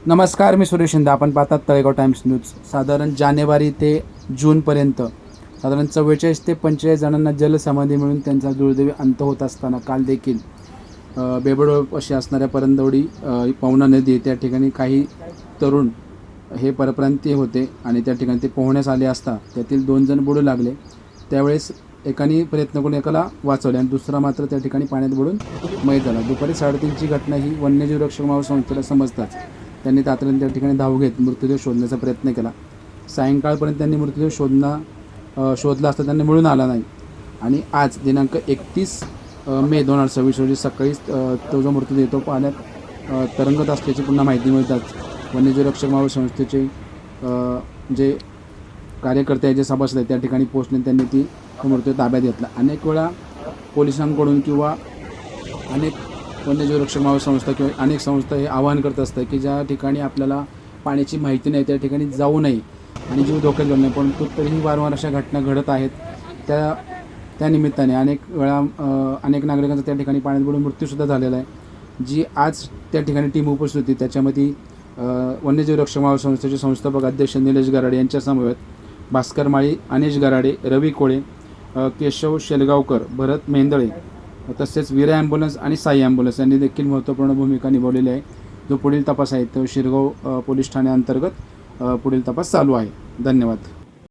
नमस्कार, मी सुरेश शिंदे. आपण पाहतात तळेगाव टाइम्स न्यूज. साधारण जानेवारी ते जूनपर्यंत साधारण 44 ते 45 जणांना जलसमाधी मिळून त्यांचा दुर्दैवी अंत होत असताना काल देखील बेबडोळ अशी असणाऱ्या परंदवडी पवना नदी त्या ठिकाणी काही तरुण हे परप्रांतीय होते आणि त्या ठिकाणी ते पोहण्यास आले असता त्यातील 2 जण बुडू लागले. त्यावेळेस एकाने प्रयत्न करून एकाला वाचवले आणि दुसरा मात्र त्या ठिकाणी पाण्यात बुडून मयत झाला. दुपारी 3:30ची घटना ही वन्यजीव रक्षक संस्थेला समजताच त्यांनी तातडीने त्या ठिकाणी धाव घेत मृतदेह शोधण्याचा प्रयत्न केला. सायंकाळपर्यंत त्यांनी मृतदेह शोधला असता त्यांना मिळून आला नाही आणि आज दिनांक 31 मे 2026 रोजी सकाळी तो जो मृतदेह तो पाण्यात तरंगत असल्याची पुन्हा माहिती मिळताच वन्यजीव रक्षक संस्थेचे जे कार्यकर्ते आहेत, जे सभासद आहेत, त्या ठिकाणी पोहोचले. त्यांनी ती मृतदेह ताब्यात घेतला. अनेक वेळा पोलिसांकडून किंवा अनेक वन्यजीव रक्षक संस्था किंवा अनेक संस्था हे आवाहन करत असतात की ज्या ठिकाणी आपल्याला पाण्याची माहिती नाही त्या ठिकाणी जाऊ नये आणि जीव धोक्यात घालू नये, परंतु तरीही वारंवार अशा घटना घडत आहेत. त्या निमित्ताने अनेक वेळा अनेक नागरिकांचा त्या ठिकाणी पाण्यात बुडून मृत्यूसुद्धा झालेला आहे. जी आज त्या ठिकाणी टीम उपस्थित होती त्याच्यामध्ये वन्यजीव रक्षक संस्थेचे संस्थापक अध्यक्ष निलेश गराडे यांच्या समवेत भास्कर माळी, अनिश गराडे, रवी कोळे, केशव शेलगावकर, भरत मेंदळे, तसेच वीरा ॲम्ब्युलन्स आणि साई ॲम्ब्युलन्स यांनी देखील महत्त्वपूर्ण भूमिका निभावलेली आहे. जो पुढील तपास आहे तो शिरगाव पोलीस ठाण्याअंतर्गत पुढील तपास चालू आहे. धन्यवाद.